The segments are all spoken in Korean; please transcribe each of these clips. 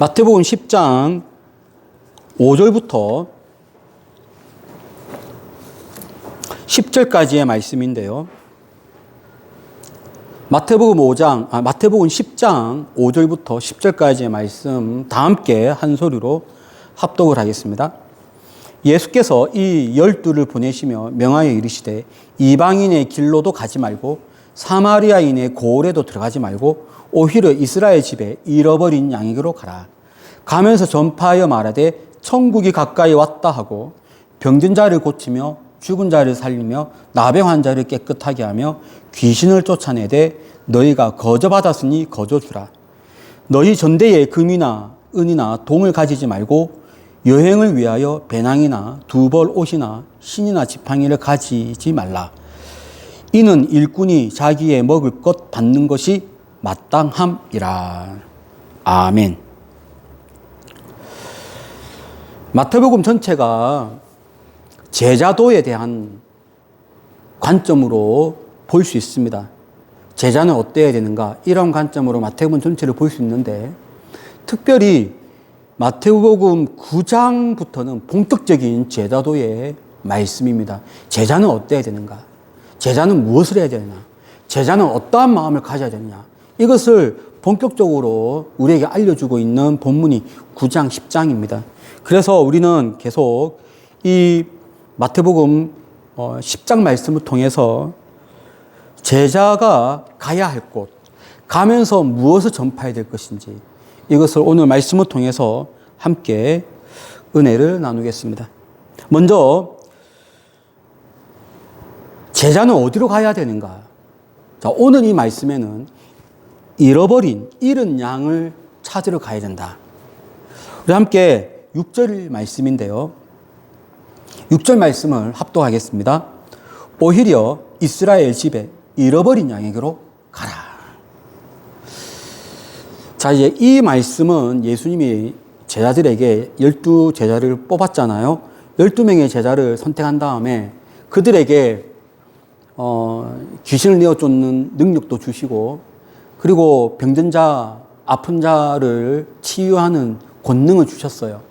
마태복음 10장 5절부터 10절까지의 말씀인데요. 마태복음 10장 5절부터 10절까지의 말씀 다 함께 한 소리로 합독을 하겠습니다. 예수께서 이 12를 보내시며 명하여 이르시되 이방인의 길로도 가지 말고 사마리아인의 고을에도 들어가지 말고 오히려 이스라엘 집에 잃어버린 양에게로 가라. 가면서 전파하여 말하되 천국이 가까이 왔다 하고 병든 자를 고치며 죽은 자를 살리며 나병한 자를 깨끗하게 하며 귀신을 쫓아내되 너희가 거저 받았으니 거저 주라. 너희 전대에 금이나 은이나 동을 가지지 말고 여행을 위하여 배낭이나 두벌 옷이나 신이나 지팡이를 가지지 말라. 이는 일꾼이 자기의 먹을 것 받는 것이 마땅함이라. 아멘. 마태복음 전체가 제자도에 대한 관점으로 볼 수 있습니다. 제자는 어때야 되는가? 이런 관점으로 마태복음 전체를 볼 수 있는데, 특별히 마태복음 9장부터는 본격적인 제자도의 말씀입니다. 제자는 어때야 되는가? 제자는 무엇을 해야 되느냐? 제자는 어떠한 마음을 가져야 되느냐? 이것을 본격적으로 우리에게 알려주고 있는 본문이 9장, 10장입니다. 그래서 우리는 계속 이 마태복음 10장 말씀을 통해서 제자가 가야 할 곳, 가면서 무엇을 전파해야 될 것인지 이것을 오늘 말씀을 통해서 함께 은혜를 나누겠습니다. 먼저 제자는 어디로 가야 되는가? 자, 오늘 이 말씀에는 잃은 양을 찾으러 가야 된다. 우리 함께 6절 말씀인데요. 6절 말씀을 합독하겠습니다. 오히려 이스라엘 집에 잃어버린 양에게로 가라. 자, 이제 이 말씀은 예수님이 제자들에게 12제자를 뽑았잖아요. 12명의 제자를 선택한 다음에 그들에게 귀신을 내어쫓는 능력도 주시고, 그리고 병든 자, 아픈 자를 치유하는 권능을 주셨어요.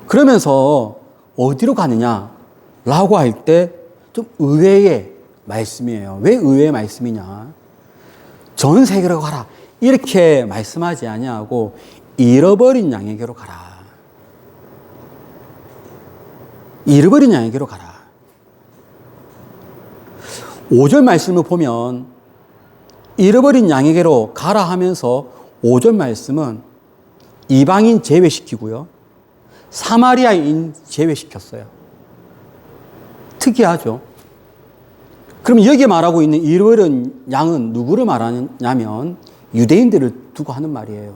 그러면서 어디로 가느냐라고 할 때 좀 의외의 말씀이에요. 왜 의외의 말씀이냐? 전 세계로 가라. 이렇게 말씀하지 아니하고 잃어버린 양에게로 가라. 잃어버린 양에게로 가라. 5절 말씀을 보면 잃어버린 양에게로 가라 하면서 5절 말씀은 이방인 제외시키고요. 사마리아인 제외시켰어요. 특이하죠. 그럼 여기 말하고 있는 잃어버린 양은 누구를 말하냐면 유대인들을 두고 하는 말이에요.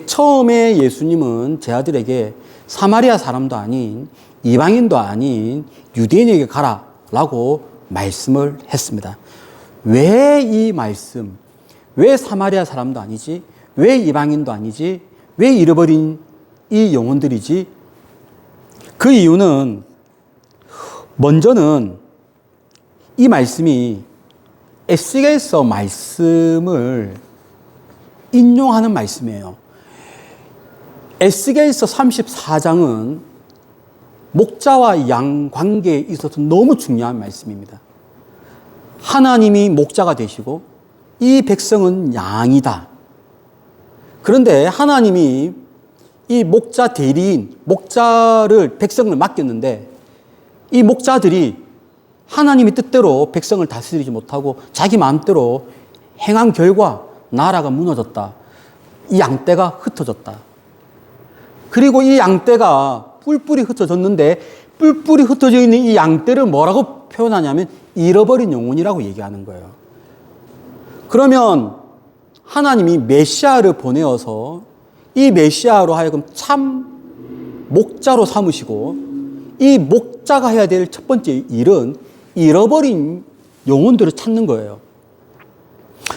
처음에 예수님은 제자들에게 사마리아 사람도 아닌 이방인도 아닌 유대인에게 가라라고 말씀을 했습니다. 왜 이 말씀, 왜 사마리아 사람도 아니지? 왜 이방인도 아니지? 왜 잃어버린 이 영혼들이지? 그 이유는 먼저는 이 말씀이 에스겔서 말씀을 인용하는 말씀이에요. 에스겔서 34장은 목자와 양 관계에 있어서 너무 중요한 말씀입니다. 하나님이 목자가 되시고 이 백성은 양이다. 그런데 하나님이 이 목자 대리인, 목자를 백성을 맡겼는데 이 목자들이 하나님의 뜻대로 백성을 다스리지 못하고 자기 마음대로 행한 결과 나라가 무너졌다. 이 양떼가 흩어졌다. 그리고 이 양떼가 뿔뿔이 흩어졌는데 뿔뿔이 흩어져 있는 이 양떼를 뭐라고 표현하냐면 잃어버린 영혼이라고 얘기하는 거예요. 그러면 하나님이 메시아를 보내어서 이 메시아로 하여금 참 목자로 삼으시고 이 목자가 해야 될 첫 번째 일은 잃어버린 영혼들을 찾는 거예요.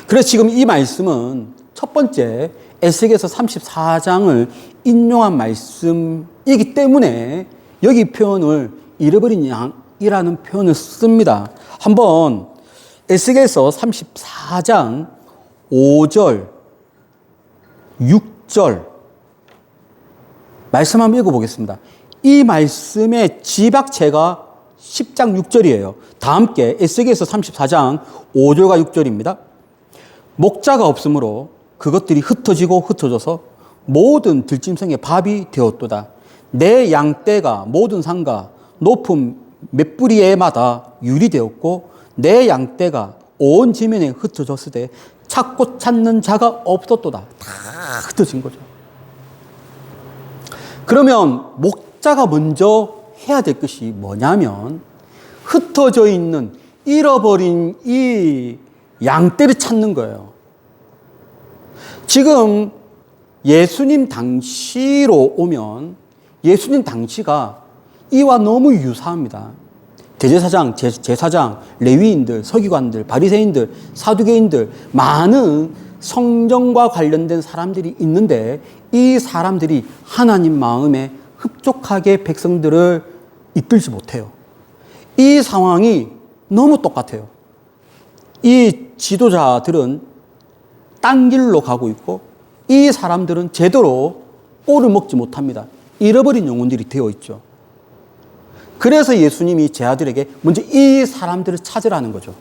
그래서 지금 이 말씀은 첫 번째 에스겔서 34장을 인용한 말씀이기 때문에 여기 표현을 잃어버린 양이라는 표현을 씁니다. 한번 에스겔서 34장 5절, 6절 말씀 한번 읽어보겠습니다. 이 말씀의 지박체가 10장 6절이에요. 다 함께 에스겔서 34장 5절과 6절입니다. 목자가 없으므로 그것들이 흩어지고 흩어져서 모든 들짐승의 밥이 되었도다. 내 양떼가 모든 산과 높은 몇 뿌리에마다 율이 되었고 내 양떼가 온 지면에 흩어졌을 때 찾고 찾는 자가 없었도다. 다 흩어진 거죠. 그러면 목자가 먼저 해야 될 것이 뭐냐면 흩어져 있는 잃어버린 이 양떼를 찾는 거예요. 지금 예수님 당시로 오면 예수님 당시가 이와 너무 유사합니다. 대제사장, 제사장, 레위인들, 서기관들, 바리새인들, 사두개인들 많은 성전과 관련된 사람들이 있는데 이 사람들이 하나님 마음에 흡족하게 백성들을 이끌지 못해요. 이 상황이 너무 똑같아요. 이 지도자들은 딴 길로 가고 있고 이 사람들은 제대로 꼴을 먹지 못합니다. 잃어버린 영혼들이 되어 있죠. 그래서 예수님이 제 아들에게 먼저 이 사람들을 찾으라는 거죠.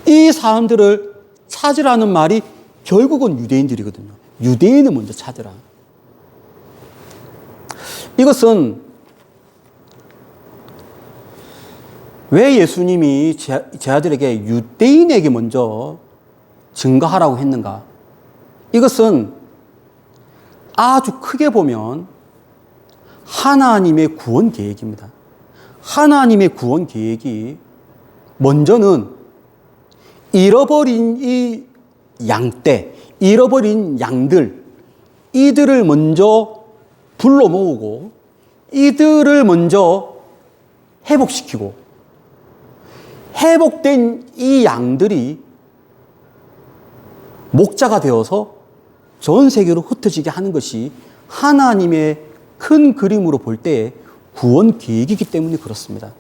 이 사람들을 찾으라는 말이 결국은 유대인들이거든요. 유대인을 먼저 찾으라. 이것은 왜 예수님이 제 아들에게 유대인에게 먼저 증거하라고 했는가? 이것은 아주 크게 보면 하나님의 구원 계획입니다. 하나님의 구원 계획이 먼저는 잃어버린 이 양떼, 잃어버린 양들, 이들을 먼저 불러 모으고 이들을 먼저 회복시키고 회복된 이 양들이 목자가 되어서 전 세계로 흩어지게 하는 것이 하나님의 큰 그림으로 볼 때의 구원 계획이기 때문에 그렇습니다.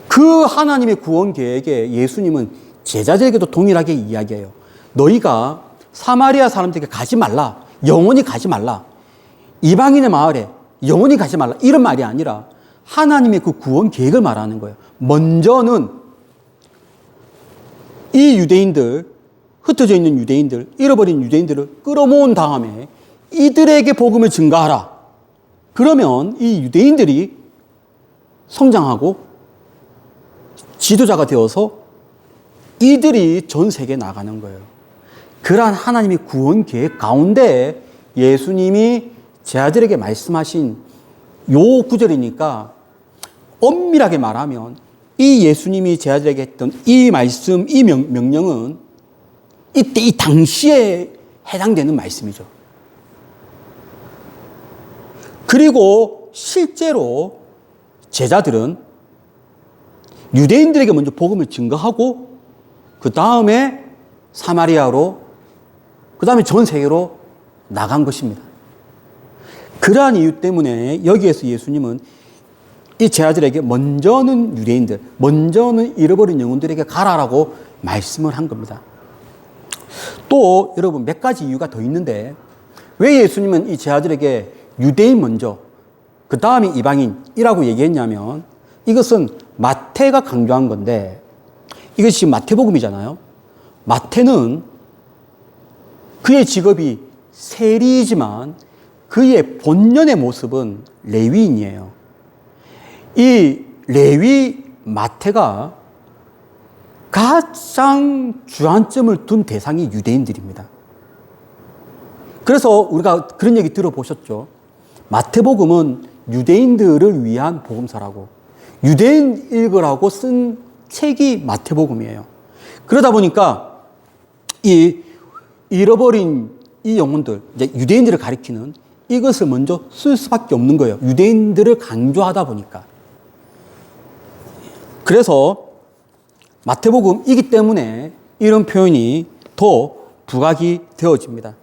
그 하나님의 구원 계획에 예수님은 제자들에게도 동일하게 이야기해요. 너희가 사마리아 사람들에게 가지 말라. 영원히 가지 말라. 이방인의 마을에 영원히 가지 말라. 이런 말이 아니라 하나님의 그 구원 계획을 말하는 거예요. 먼저는 이 유대인들, 흩어져 있는 유대인들, 잃어버린 유대인들을 끌어모은 다음에 이들에게 복음을 증가하라. 그러면 이 유대인들이 성장하고 지도자가 되어서 이들이 전 세계에 나가는 거예요. 그러한 하나님의 구원 계획 가운데 예수님이 제 아들에게 말씀하신 요 구절이니까 엄밀하게 말하면 이 예수님이 제 아들에게 했던 이 말씀, 이 명령은 이때 이 당시에 해당되는 말씀이죠. 그리고 실제로 제자들은 유대인들에게 먼저 복음을 증거하고 그 다음에 사마리아로 그 다음에 전 세계로 나간 것입니다. 그러한 이유 때문에 여기에서 예수님은 이 제자들에게 먼저는 유대인들, 먼저는 잃어버린 영혼들에게 가라라고 말씀을 한 겁니다. 또 여러분 몇 가지 이유가 더 있는데 왜 예수님은 이 제자들에게 유대인 먼저 그 다음에 이방인이라고 얘기했냐면 이것은 마태가 강조한 건데 이것이 마태복음이잖아요. 마태는 그의 직업이 세리이지만 그의 본연의 모습은 레위인이에요. 이 레위 마태가 가장 주안점을 둔 대상이 유대인들입니다. 그래서 우리가 그런 얘기 들어보셨죠. 마태복음은 유대인들을 위한 복음서라고 유대인 읽으라고 쓴 책이 마태복음이에요. 그러다 보니까 이 잃어버린 이 영혼들, 이제 유대인들을 가리키는 이것을 먼저 쓸 수밖에 없는 거예요. 유대인들을 강조하다 보니까. 그래서 마태복음이기 때문에 이런 표현이 더 부각이 되어집니다.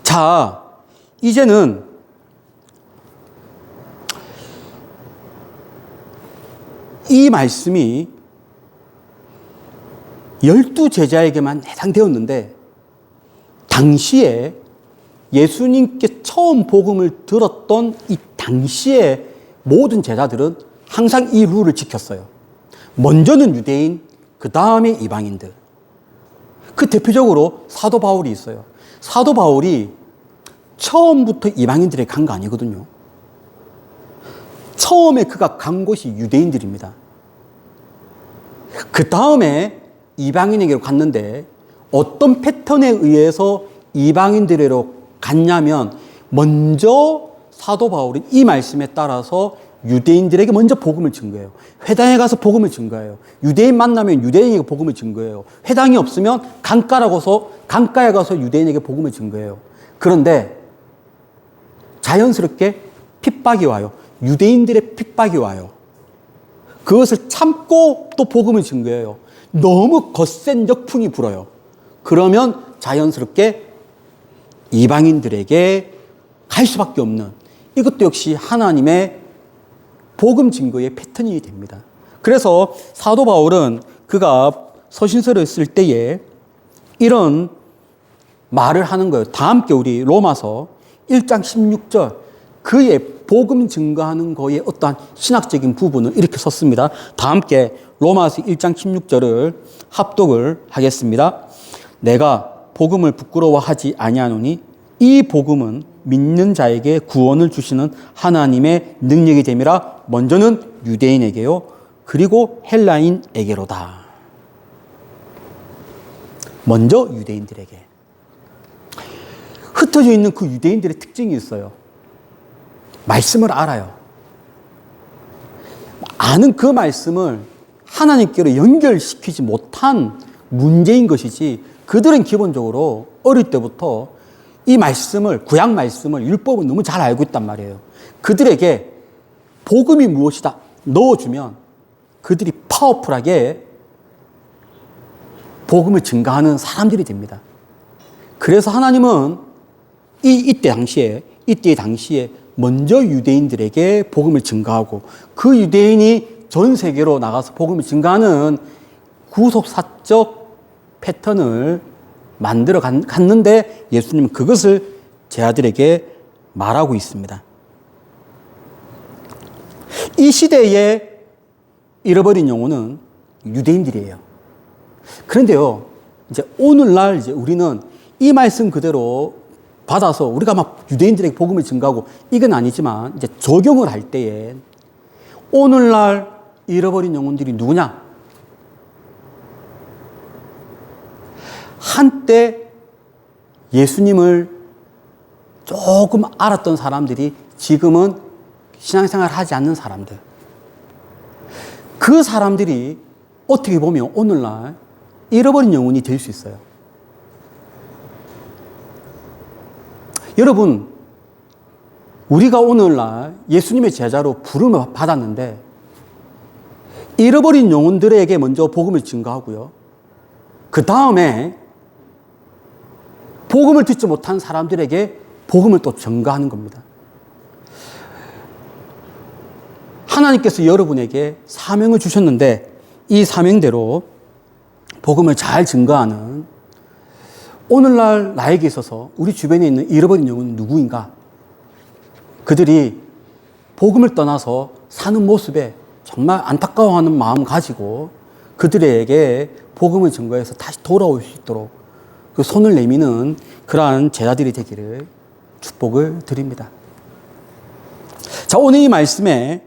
자, 이제는 이 말씀이 12 제자에게만 해당되었는데 당시에 예수님께 처음 복음을 들었던 이 당시에 모든 제자들은 항상 이 룰을 지켰어요. 먼저는 유대인, 그 다음에 이방인들. 그 대표적으로 사도 바울이 있어요. 사도 바울이 처음부터 이방인들에게 간 거 아니거든요. 처음에 그가 간 곳이 유대인들입니다. 그 다음에 이방인에게로 갔는데 어떤 패턴에 의해서 이방인들에게로 갔냐면 먼저 사도 바울은 이 말씀에 따라서 유대인들에게 먼저 복음을 증거해요. 회당에 가서 복음을 증거해요. 유대인 만나면 유대인에게 복음을 증거해요. 회당이 없으면 강가에 가서 유대인에게 복음을 증거해요. 그런데 자연스럽게 핍박이 와요. 유대인들의 핍박이 와요. 그것을 참고 또 복음을 증거해요. 너무 거센 역풍이 불어요. 그러면 자연스럽게 이방인들에게 갈 수밖에 없는, 이것도 역시 하나님의 복음 증거의 패턴이 됩니다. 그래서 사도 바울은 그가 서신서를 쓸 때에 이런 말을 하는 거예요. 다 함께 우리 로마서 1장 16절, 그의 복음 증거하는 거에 어떠한 신학적인 부분을 이렇게 썼습니다. 다 함께 로마서 1장 16절을 합독을 하겠습니다. 내가 복음을 부끄러워하지 아니하노니 이 복음은 믿는 자에게 구원을 주시는 하나님의 능력이 됨이라. 먼저는 유대인에게요, 그리고 헬라인에게로다. 먼저 유대인들에게. 흩어져 있는 그 유대인들의 특징이 있어요. 말씀을 알아요. 아는 그 말씀을 하나님께로 연결시키지 못한 문제인 것이지, 그들은 기본적으로 어릴 때부터 이 말씀을, 구약 말씀을, 율법을 너무 잘 알고 있단 말이에요. 그들에게 복음이 무엇이다 넣어주면 그들이 파워풀하게 복음을 증가하는 사람들이 됩니다. 그래서 하나님은 이때 당시에 먼저 유대인들에게 복음을 증가하고, 그 유대인이 전 세계로 나가서 복음을 증가하는 구속사적 패턴을 만들어 갔는데, 예수님은 그것을 제자들에게 말하고 있습니다. 이 시대에 잃어버린 영혼은 유대인들이에요. 그런데요, 이제 오늘날 우리는 이 말씀 그대로 받아서 우리가 막 유대인들에게 복음을 증가하고 이건 아니지만, 이제 적용을 할 때에 오늘날 잃어버린 영혼들이 누구냐? 한때 예수님을 조금 알았던 사람들이 지금은 신앙생활을 하지 않는 사람들. 그 사람들이 어떻게 보면 오늘날 잃어버린 영혼이 될 수 있어요. 여러분, 우리가 오늘날 예수님의 제자로 부름을 받았는데 잃어버린 영혼들에게 먼저 복음을 증거하고요, 그 다음에 복음을 듣지 못한 사람들에게 복음을 또 증거하는 겁니다. 하나님께서 여러분에게 사명을 주셨는데 이 사명대로 복음을 잘 증거하는, 오늘날 나에게 있어서 우리 주변에 있는 잃어버린 영혼은 누구인가? 그들이 복음을 떠나서 사는 모습에 정말 안타까워하는 마음 가지고 그들에게 복음을 증거해서 다시 돌아올 수 있도록 그 손을 내미는 그러한 제자들이 되기를 축복을 드립니다. 자, 오늘 이 말씀에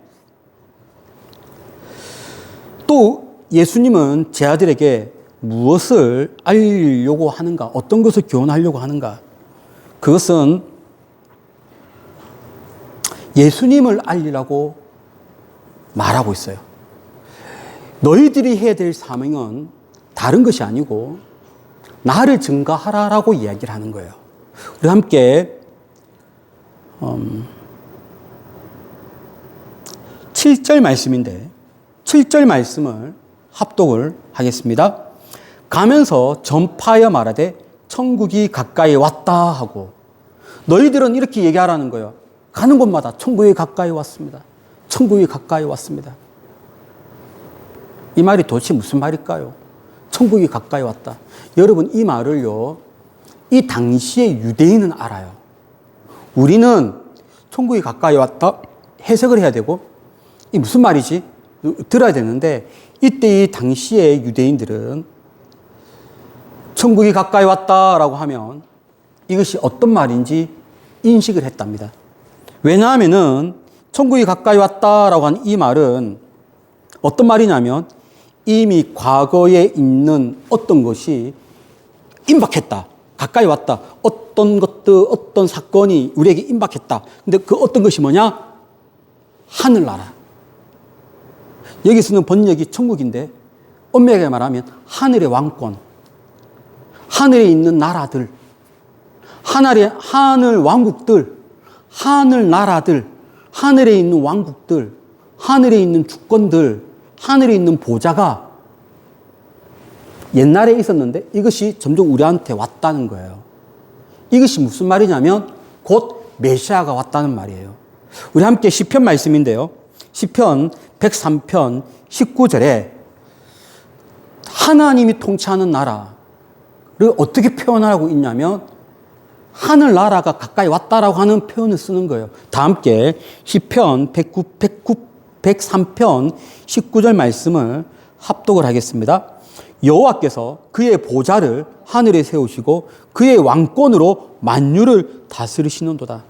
또 예수님은 제자들에게 무엇을 알리려고 하는가, 어떤 것을 교훈하려고 하는가? 그것은 예수님을 알리라고 말하고 있어요. 너희들이 해야 될 사명은 다른 것이 아니고 나를 증거하라라고 이야기를 하는 거예요. 우리 함께 7절 말씀인데 7절 말씀을 합독을 하겠습니다. 가면서 전파하여 말하되 천국이 가까이 왔다 하고, 너희들은 이렇게 얘기하라는 거예요. 가는 곳마다 천국이 가까이 왔습니다. 천국이 가까이 왔습니다. 이 말이 도대체 무슨 말일까요? 천국이 가까이 왔다. 여러분, 이 말을요, 이 당시에 유대인은 알아요. 우리는 천국이 가까이 왔다 해석을 해야 되고, 이 무슨 말이지? 들어야 되는데, 이때 이 당시의 유대인들은 천국이 가까이 왔다라고 하면 이것이 어떤 말인지 인식을 했답니다. 왜냐하면은 천국이 가까이 왔다라고 하는 이 말은 어떤 말이냐면 이미 과거에 있는 어떤 것이 임박했다. 가까이 왔다. 어떤 것들, 어떤 사건이 우리에게 임박했다. 근데 그 어떤 것이 뭐냐? 하늘나라. 여기서는 번역이 천국인데 엄밀하게 말하면 하늘의 왕권, 하늘에 있는 나라들, 하늘 왕국들, 하늘 나라들, 하늘에 있는 왕국들, 하늘에 있는 주권들, 하늘에 있는 보좌가 옛날에 있었는데 이것이 점점 우리한테 왔다는 거예요. 이것이 무슨 말이냐면 곧 메시아가 왔다는 말이에요. 우리 함께 시편 말씀인데요. 시편 103편 19절에 하나님이 통치하는 나라를 어떻게 표현하고 있냐면 하늘나라가 가까이 왔다라고 하는 표현을 쓰는 거예요. 다 함께 시편 103편 19절 말씀을 합독을 하겠습니다. 여호와께서 그의 보좌를 하늘에 세우시고 그의 왕권으로 만유를 다스리시는도다.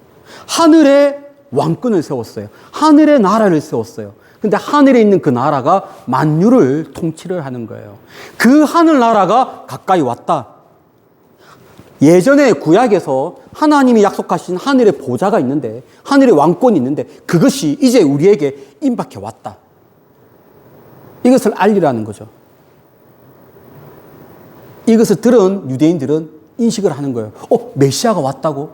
하늘에 왕권을 세웠어요. 하늘의 나라를 세웠어요. 근데 하늘에 있는 그 나라가 만유를 통치를 하는 거예요. 그 하늘나라가 가까이 왔다. 예전에 구약에서 하나님이 약속하신 하늘의 보좌가 있는데, 하늘의 왕권이 있는데 그것이 이제 우리에게 임박해 왔다. 이것을 알리라는 거죠. 이것을 들은 유대인들은 인식을 하는 거예요. 메시아가 왔다고?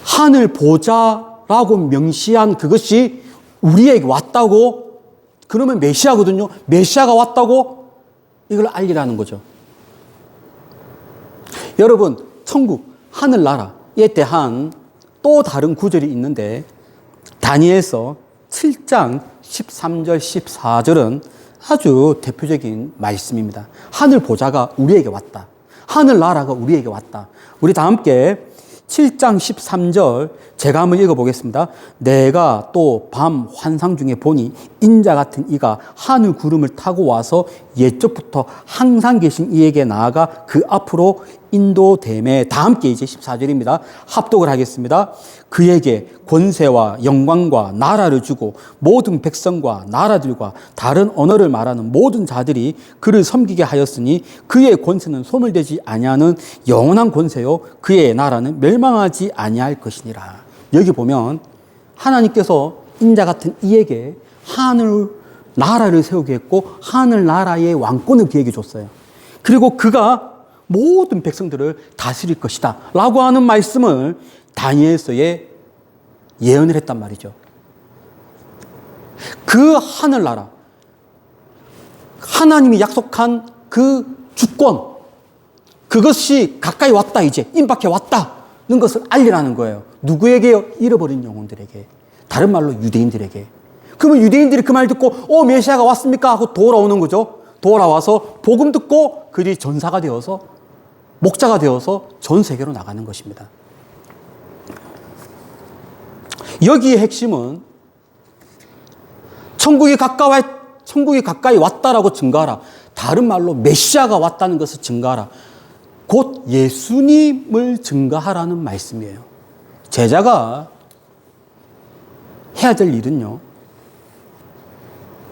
하늘 보좌라고 명시한 그것이 우리에게 왔다고? 그러면 메시아거든요. 메시아가 왔다고? 이걸 알리라는 거죠. 여러분, 천국, 하늘나라에 대한 또 다른 구절이 있는데 다니엘서 7장 13절, 14절은 아주 대표적인 말씀입니다. 하늘 보좌가 우리에게 왔다. 하늘나라가 우리에게 왔다. 우리 다 함께 7장 13절 제가 한번 읽어보겠습니다. 내가 또 밤 환상 중에 보니 인자 같은 이가 하늘 구름을 타고 와서 옛적부터 항상 계신 이에게 나아가 그 앞으로 인도되매. 다 함께 이제 14절입니다. 합독을 하겠습니다. 그에게 권세와 영광과 나라를 주고 모든 백성과 나라들과 다른 언어를 말하는 모든 자들이 그를 섬기게 하였으니 그의 권세는 소멸되지 아니하는 영원한 권세요 그의 나라는 멸망하지 아니할 것이니라. 여기 보면 하나님께서 인자 같은 이에게 하늘 나라를 세우게 했고 하늘 나라의 왕권을 그에게 줬어요. 그리고 그가 모든 백성들을 다스릴 것이다 라고 하는 말씀을 다니엘서에 예언을 했단 말이죠. 그 하늘나라, 하나님이 약속한 그 주권, 그것이 가까이 왔다, 이제 임박해 왔다는 것을 알리라는 거예요. 누구에게요? 잃어버린 영혼들에게. 다른 말로 유대인들에게. 그러면 유대인들이 그 말 듣고 메시아가 왔습니까? 하고 돌아오는 거죠. 돌아와서 복음 듣고 그들이 전사가 되어서 목자가 되어서 전 세계로 나가는 것입니다. 여기의 핵심은 천국이 가까이 왔다라고 증거하라. 다른 말로 메시아가 왔다는 것을 증거하라. 곧 예수님을 증거하라는 말씀이에요. 제자가 해야 될 일은요,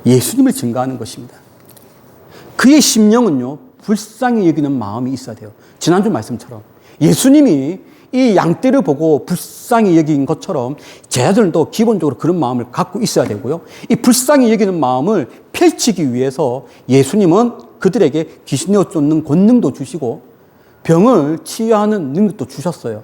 예수님을 증거하는 것입니다. 그의 심령은요, 불쌍히 여기는 마음이 있어야 돼요. 지난주 말씀처럼 예수님이 이 양떼를 보고 불쌍히 여긴 것처럼 제자들도 기본적으로 그런 마음을 갖고 있어야 되고요. 이 불쌍히 여기는 마음을 펼치기 위해서 예수님은 그들에게 귀신을 쫓는 권능도 주시고 병을 치유하는 능력도 주셨어요.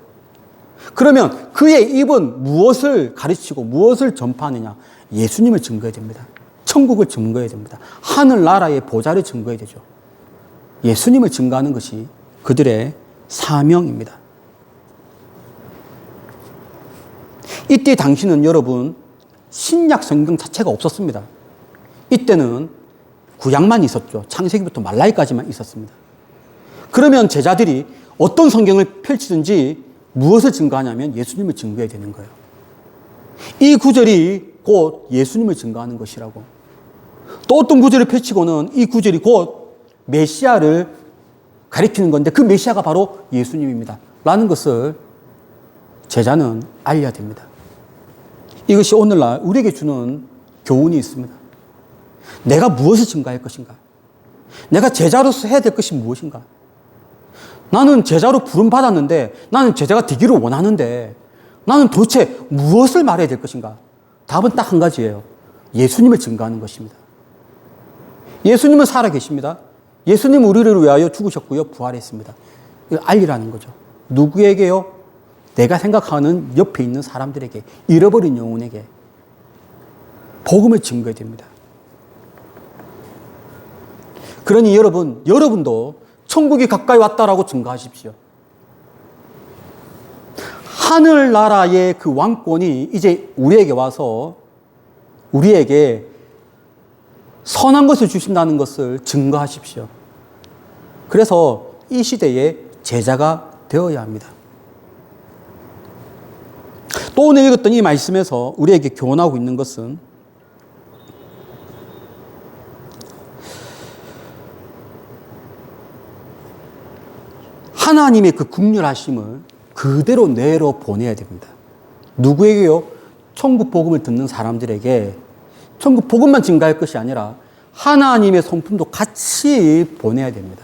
그러면 그의 입은 무엇을 가르치고 무엇을 전파하느냐? 예수님을 증거해야 됩니다. 천국을 증거해야 됩니다. 하늘나라의 보좌를 증거해야 되죠. 예수님을 증거하는 것이 그들의 사명입니다. 이때 당시는 여러분 신약 성경 자체가 없었습니다. 이때는 구약만 있었죠. 창세기부터 말라기까지만 있었습니다. 그러면 제자들이 어떤 성경을 펼치든지 무엇을 증거하냐면 예수님을 증거해야 되는 거예요. 이 구절이 곧 예수님을 증거하는 것이라고. 또 어떤 구절을 펼치고는 이 구절이 곧 메시아를 가리키는 건데 그 메시아가 바로 예수님입니다. 라는 것을 제자는 알려야 됩니다. 이것이 오늘날 우리에게 주는 교훈이 있습니다. 내가 무엇을 증거할 것인가? 내가 제자로서 해야 될 것이 무엇인가? 나는 제자로 부름받았는데 나는 제자가 되기를 원하는데 나는 도대체 무엇을 말해야 될 것인가? 답은 딱 한 가지예요. 예수님을 증거하는 것입니다. 예수님은 살아계십니다. 예수님은 우리를 위하여 죽으셨고요. 부활했습니다. 이걸 알리라는 거죠. 누구에게요? 내가 생각하는 옆에 있는 사람들에게, 잃어버린 영혼에게 복음을 증거해야 됩니다. 그러니 여러분도 천국이 가까이 왔다라고 증거하십시오. 하늘나라의 그 왕권이 이제 우리에게 와서 우리에게 선한 것을 주신다는 것을 증거하십시오. 그래서 이 시대에 제자가 되어야 합니다. 또 오늘 읽었던 이 말씀에서 우리에게 교훈하고 있는 것은 하나님의 그 긍휼하심을 그대로 내려 보내야 됩니다. 누구에게요? 천국 복음을 듣는 사람들에게 천국 복음만 증가할 것이 아니라 하나님의 성품도 같이 보내야 됩니다.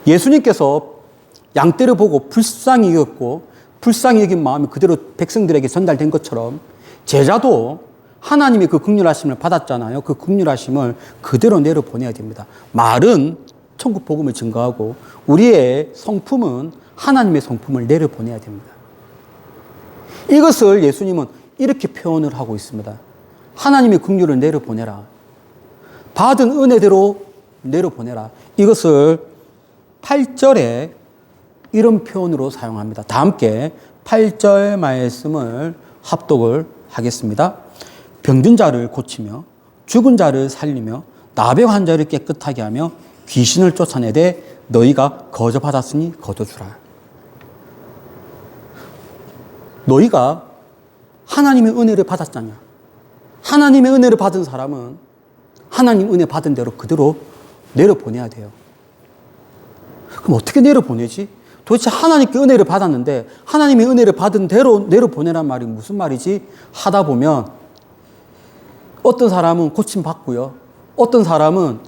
예수님께서 양떼를 보고 불쌍히 여겼고 불쌍히 여긴 마음이 그대로 백성들에게 전달된 것처럼 제자도 하나님의 그 긍휼하심을 받았잖아요. 그 긍휼하심을 그대로 내려 보내야 됩니다. 말은 천국 복음을 증거하고 우리의 성품은 하나님의 성품을 내려 보내야 됩니다. 이것을 예수님은 이렇게 표현을 하고 있습니다. 하나님의 긍휼을 내려 보내라. 받은 은혜대로 내려 보내라. 이것을 8절에 이런 표현으로 사용합니다. 다 함께 8절 말씀을 합독을 하겠습니다. 병든 자를 고치며 죽은 자를 살리며 나병 환자를 깨끗하게 하며 귀신을 쫓아내되 너희가 거저받았으니 거둬주라. 너희가 하나님의 은혜를 받았잖냐. 하나님의 은혜를 받은 사람은 하나님 은혜 받은 대로 그대로 내려보내야 돼요. 그럼 어떻게 내려보내지? 도대체 하나님께 은혜를 받았는데 하나님의 은혜를 받은 대로 내려보내란 말이 무슨 말이지? 하다 보면 어떤 사람은 고침받고요. 어떤 사람은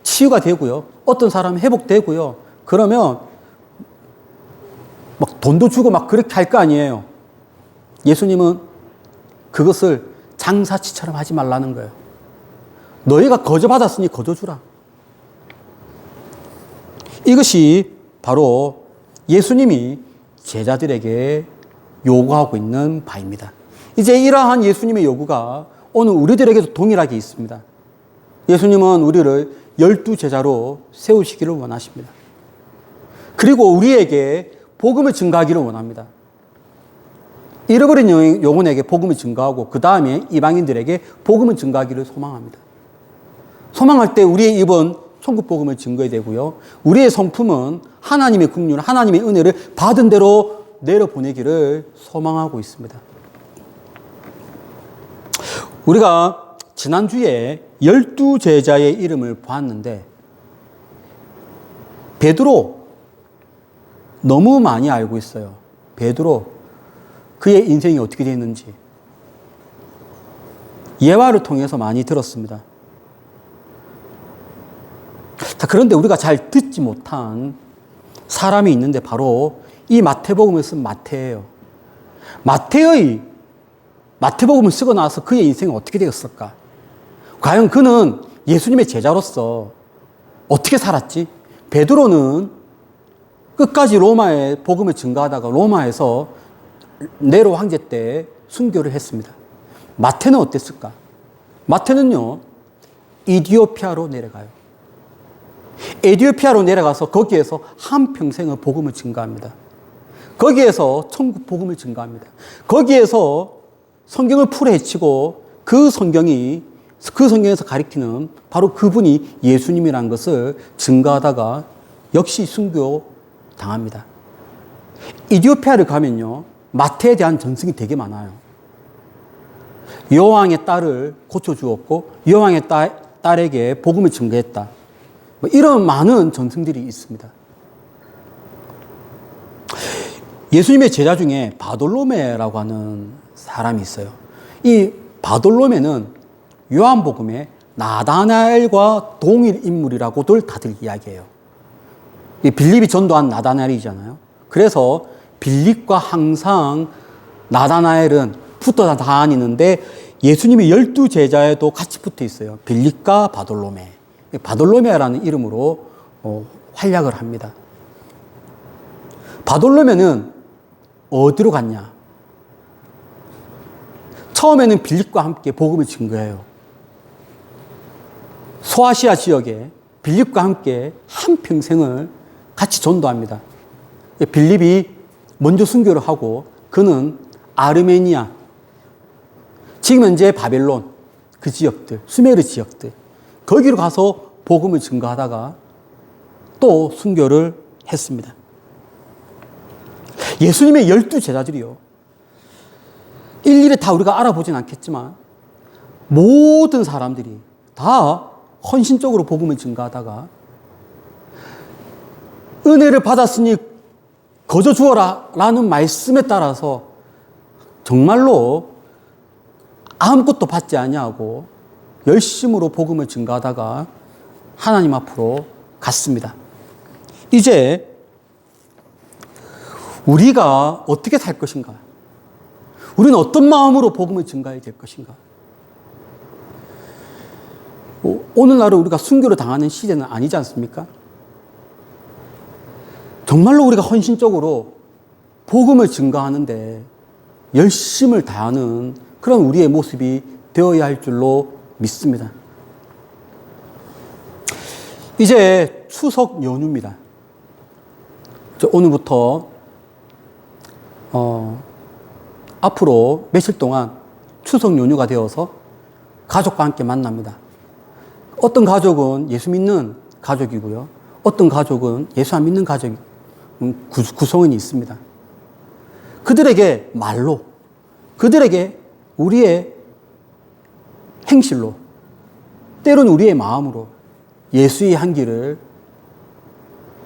치유가 되고요. 어떤 사람은 회복되고요. 그러면 막 돈도 주고 막 그렇게 할 거 아니에요. 예수님은 그것을 장사치처럼 하지 말라는 거예요. 너희가 거저받았으니 거둬주라. 이것이 바로 예수님이 제자들에게 요구하고 있는 바입니다. 이제 이러한 예수님의 요구가 오늘 우리들에게도 동일하게 있습니다. 예수님은 우리를 12제자로 세우시기를 원하십니다. 그리고 우리에게 복음을 증거하기를 원합니다. 잃어버린 영혼에게 복음을 증거하고 그 다음에 이방인들에게 복음을 증거하기를 소망합니다. 소망할 때 우리의 입은 천국 복음을 증거해야 되고요. 우리의 성품은 하나님의 긍휼, 하나님의 은혜를 받은 대로 내려보내기를 소망하고 있습니다. 우리가 지난주에 12제자의 이름을 보았는데 베드로 너무 많이 알고 있어요. 베드로 그의 인생이 어떻게 되었는지 예화를 통해서 많이 들었습니다. 그런데 우리가 잘 듣지 못한 사람이 있는데 바로 이 마태복음을 쓴 마태예요. 마태복음을 쓰고 나서 그의 인생이 어떻게 되었을까? 과연 그는 예수님의 제자로서 어떻게 살았지? 베드로는 끝까지 로마의 복음을 증거하다가 로마에서 네로 황제 때 순교를 했습니다. 마태는 어땠을까? 마태는요, 이디오피아로 내려가요. 에디오피아로 내려가서 거기에서 한평생을 복음을 증거합니다. 거기에서 천국 복음을 증거합니다. 거기에서 성경을 풀어헤치고 그 성경에서 가리키는 바로 그분이 예수님이라는 것을 증거하다가 역시 순교 당합니다. 이디오피아를 가면요, 마태에 대한 전승이 되게 많아요. 여왕의 딸을 고쳐주었고 여왕의 딸에게 복음을 증거했다. 이런 많은 전승들이 있습니다. 예수님의 제자 중에 바돌로메라고 하는 사람이 있어요. 이 바돌로메는 요한복음에 나다나엘과 동일 인물이라고들 다들 이야기해요. 빌립이 전도한 나다나엘이잖아요. 그래서 빌립과 항상 나다나엘은 붙어 다니는데 예수님의 12제자에도 같이 붙어 있어요. 빌립과 바돌로메. 바돌로메라는 이름으로 활약을 합니다. 바돌로메는 어디로 갔냐? 처음에는 빌립과 함께 복음을 증거해요. 소아시아 지역에 빌립과 함께 한평생을 같이 전도합니다. 빌립이 먼저 순교를 하고 그는 아르메니아, 지금 현재 바벨론 그 지역들, 수메르 지역들 거기로 가서 복음을 증거하다가 또 순교를 했습니다. 예수님의 12제자들이요. 일일이 다 우리가 알아보진 않겠지만 모든 사람들이 다 헌신적으로 복음을 증거하다가 은혜를 받았으니 거저 주어라 라는 말씀에 따라서 정말로 아무것도 받지 아니하고 열심으로 복음을 증거하다가 하나님 앞으로 갔습니다. 이제 우리가 어떻게 살 것인가? 우리는 어떤 마음으로 복음을 증거해야 될 것인가? 오늘날은 우리가 순교를 당하는 시대는 아니지 않습니까? 정말로 우리가 헌신적으로 복음을 증거하는데 열심을 다하는 그런 우리의 모습이 되어야 할 줄로 믿습니다. 이제 추석 연휴입니다. 오늘부터 앞으로 며칠 동안 추석 연휴가 되어서 가족과 함께 만납니다. 어떤 가족은 예수 믿는 가족이고요. 어떤 가족은 예수 안 믿는 가족 구성원이 있습니다. 그들에게 말로, 그들에게 우리의 행실로, 때로는 우리의 마음으로 예수의 향기를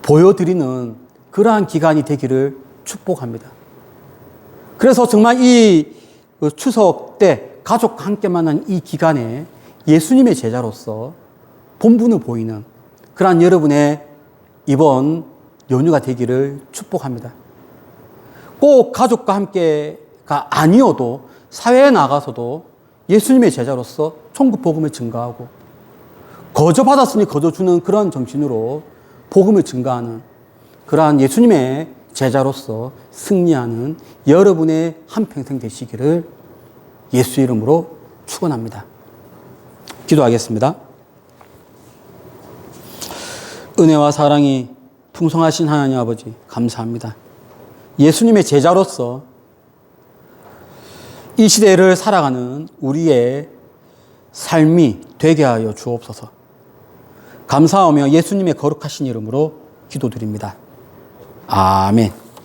보여드리는 그러한 기간이 되기를 축복합니다. 그래서 정말 이 추석 때 가족과 함께 만난 이 기간에 예수님의 제자로서 본분을 보이는 그러한 여러분의 이번 연휴가 되기를 축복합니다. 꼭 가족과 함께가 아니어도 사회에 나가서도 예수님의 제자로서 천국 복음을 증거하고 거저 받았으니 거저 주는 그런 정신으로 복음을 증거하는 그러한 예수님의 제자로서 승리하는 여러분의 한평생 되시기를 예수 이름으로 축원합니다. 기도하겠습니다. 은혜와 사랑이 풍성하신 하나님 아버지 감사합니다. 예수님의 제자로서 이 시대를 살아가는 우리의 삶이 되게 하여 주옵소서. 감사하며 예수님의 거룩하신 이름으로 기도드립니다. 아멘.